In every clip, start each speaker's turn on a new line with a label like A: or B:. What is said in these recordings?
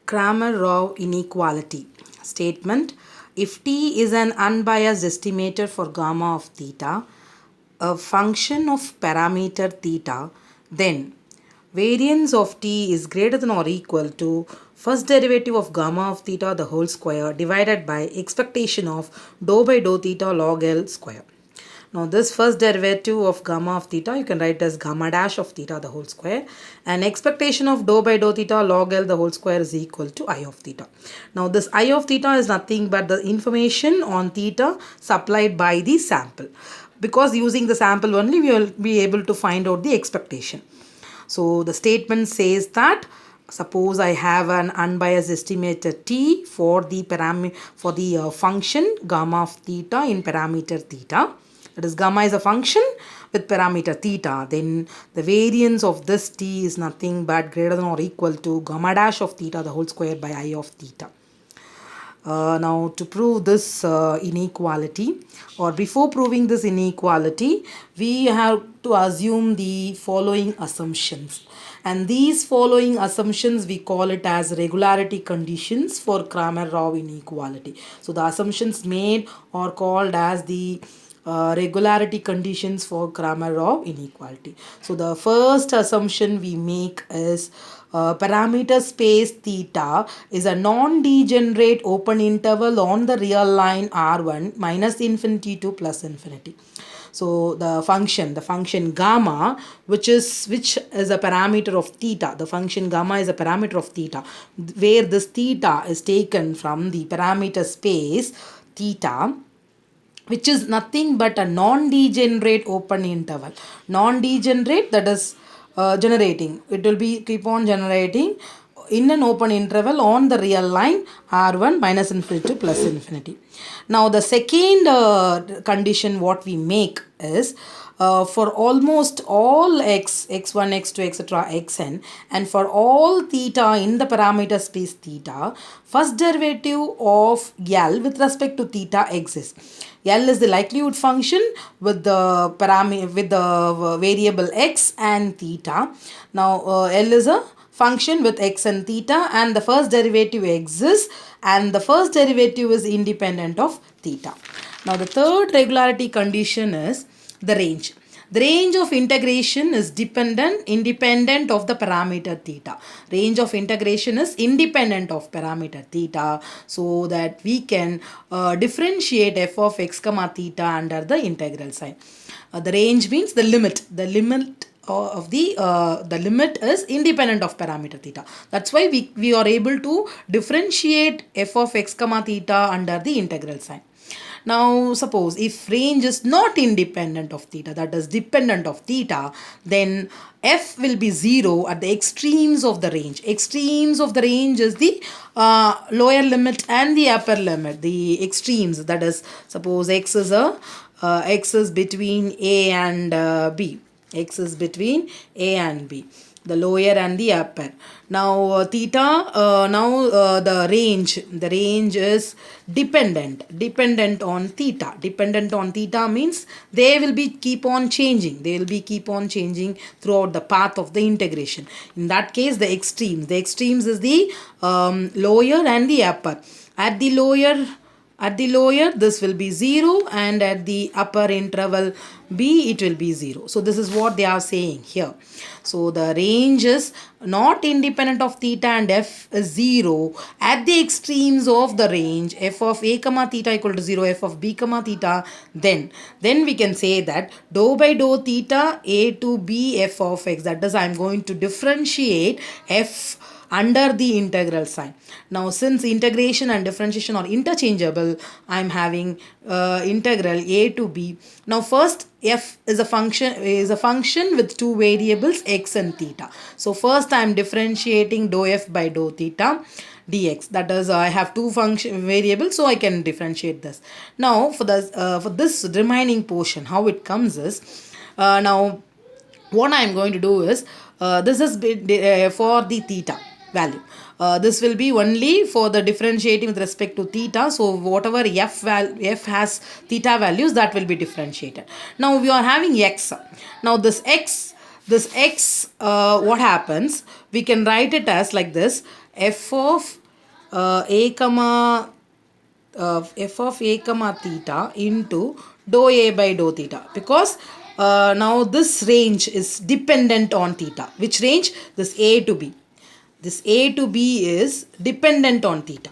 A: Kramer-Rao inequality statement. If T is an unbiased estimator for gamma of theta, a function of parameter theta, then variance of T is greater than or equal to first derivative of gamma of theta the whole square divided by expectation of dou by dou theta log L square. Now this first derivative of gamma of theta you can write as gamma dash of theta the whole square, and expectation of dou by dou theta log L the whole square is equal to I of theta. Now this I of theta is nothing but the information on theta supplied by the sample, because using the sample only we will be able to find out the expectation. So the statement says that suppose I have an unbiased estimator T for the function gamma of theta in parameter theta. That is, gamma is a function with parameter theta. Then the variance of this T is nothing but greater than or equal to gamma dash of theta the whole square by I of theta. Now to prove this inequality, or before proving this inequality, we have to assume the following assumptions, and these following assumptions we call it as regularity conditions for Kramer-Rao inequality. So the assumptions made are called as the regularity conditions for Kramer-Rao inequality. So the first assumption we make is parameter space theta is a non-degenerate open interval on the real line R1 minus infinity to plus infinity. So the function gamma, which is a parameter of theta, the function gamma is a parameter of theta, where this theta is taken from the parameter space theta, which is nothing but a non-degenerate open interval. Non-degenerate, that is generating. It will be keep on generating in an open interval on the real line R1 minus infinity to plus infinity. Now the second condition what we make is for almost all x, x1, x2, etc., xn, and for all theta in the parameter space theta, first derivative of L with respect to theta exists. L is the likelihood function with the variable x and theta. Now L is a function with x and theta, and the first derivative exists, and the first derivative is independent of theta. Now the third regularity condition is the range. The range of integration is independent of the parameter theta. Range of integration is independent of parameter theta, so that we can differentiate f of x comma theta under the integral sign. The range means the limit. The limit is independent of parameter theta. That's why we are able to differentiate f of x comma theta under the integral sign. Now suppose if range is not independent of theta, that is dependent of theta, then f will be 0 at the extremes of the range. Extremes of the range is the lower limit and the upper limit. The extremes, that is, suppose x is between a and b. X is between a and b, the lower and the upper. Now theta, the range is dependent on theta. Dependent on theta means they will be keep on changing throughout the path of the integration. In that case, the extremes is the lower and the upper. At the lower this will be 0, and at the upper interval b it will be 0. So this is what they are saying here. So the range is not independent of theta and f is 0 at the extremes of the range, f of a comma theta equal to 0, f of b comma theta. Then we can say that dou by dou theta a to b f of x, that is, I am going to differentiate f under the integral sign. Now since integration and differentiation are interchangeable, I am having integral a to b. Now first, f is a function with two variables x and theta. So first I am differentiating dou f by dou theta dx. That is, I have two function variables, so I can differentiate this. Now for this remaining portion, how it comes is, now what I am going to do is, this is for the theta value. This will be only for the differentiating with respect to theta. So whatever f has theta values, that will be differentiated. Now we are having x. Now this x, what happens? We can write it as like this: f of a comma f of a comma theta into dou a by dou theta, because now this range is dependent on theta. Which range? This a to b. This a to b is dependent on theta.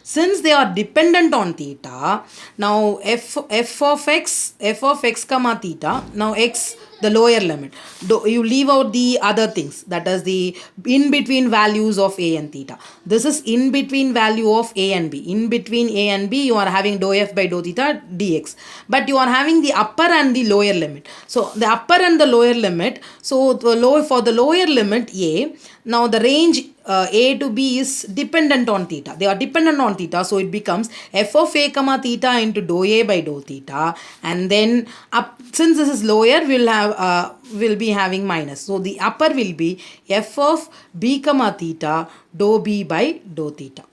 A: Since they are dependent on theta, now f of x comma theta, now x the lower limit. You leave out the other things, that is the in between values of a and theta. This is in between value of a and b. In between a and b you are having dou f by dou theta dx, but you are having the upper and the lower limit. So the upper and the lower limit, so for the lower limit a, now the range a to b is dependent on theta. They are dependent on theta, so it becomes f of a comma theta into dou a by dou theta, and then up, since this is lower, will be having minus. So the upper will be f of b comma theta dou b by dou theta,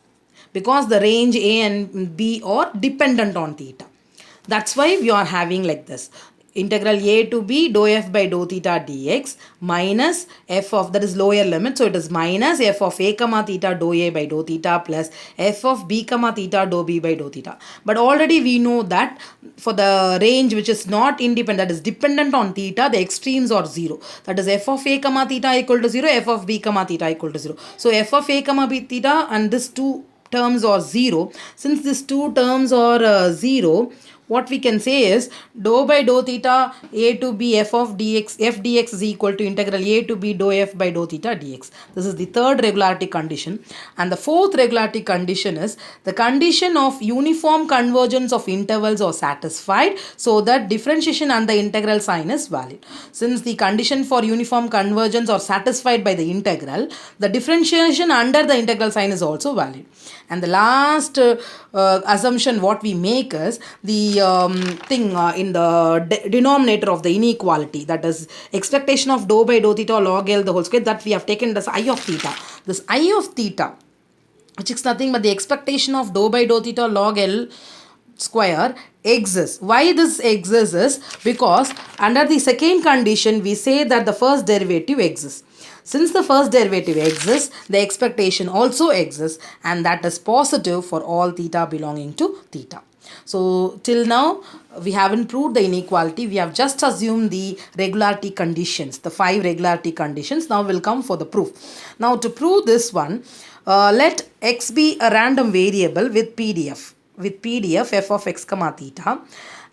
A: because the range a and b are dependent on theta. That's why we are having like this. Integral a to b dou f by dou theta dx minus f of, that is lower limit, so it is minus f of a comma theta dou a by dou theta plus f of b comma theta dou b by dou theta. But already we know that for the range which is not independent, that is dependent on theta, the extremes are 0. That is f of a comma theta equal to 0, f of b comma theta equal to 0. So f of a comma b theta and this two terms are 0. Since these two terms are 0, what we can say is dou by dou theta a to b f of dx, f dx is equal to integral a to b dou f by dou theta dx. This is the third regularity condition. And the fourth regularity condition is the condition of uniform convergence of intervals are satisfied, so that differentiation under integral sign is valid. Since the condition for uniform convergence are satisfied by the integral, the differentiation under the integral sign is also valid. And the last assumption what we make is the thing in the denominator of the inequality, that is expectation of dou by dou theta log L the whole square, that we have taken as I of theta. This I of theta, which is nothing but the expectation of dou by dou theta log L square, exists. Why this exists is because under the second condition we say that the first derivative exists. Since the first derivative exists, the expectation also exists, and that is positive for all theta belonging to theta. So till now we haven't proved the inequality. We have just assumed the regularity conditions, the 5 regularity conditions. Now we'll come for the proof. Now to prove this one, let x be a random variable with PDF. With PDF f of x comma theta.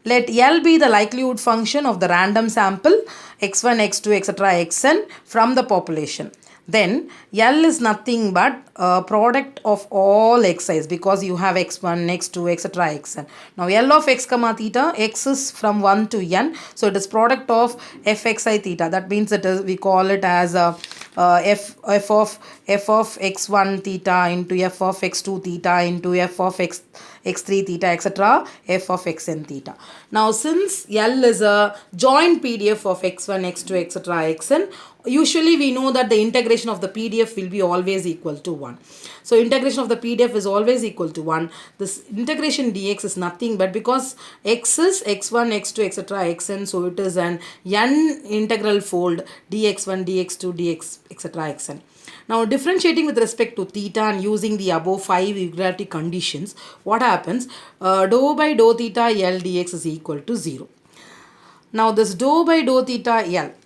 A: Let L be the likelihood function of the random sample x1, x2, etc. xn from the population. Then L is nothing but a product of all xi's, because you have x1, x2, etc. xn. Now L of x comma theta, x is from 1 to n, so it is product of fxi theta. That means it is, we call it as a f of x1 theta into f of x2 theta into f of x3 theta, etc. f of xn theta. Now since L is a joint PDF of x1, x2, etc. xn, usually we know that the integration of the PDF will be always equal to 1. So integration of the PDF is always equal to 1. This integration dx is nothing but, because x is x1, x2, etc. xn, so it is an n integral fold dx1, dx2, dx, etc. xn. Now differentiating with respect to theta and using the above 5 regularity conditions, what happens? Dou by dou theta L dx is equal to 0. Now this dou by dou theta L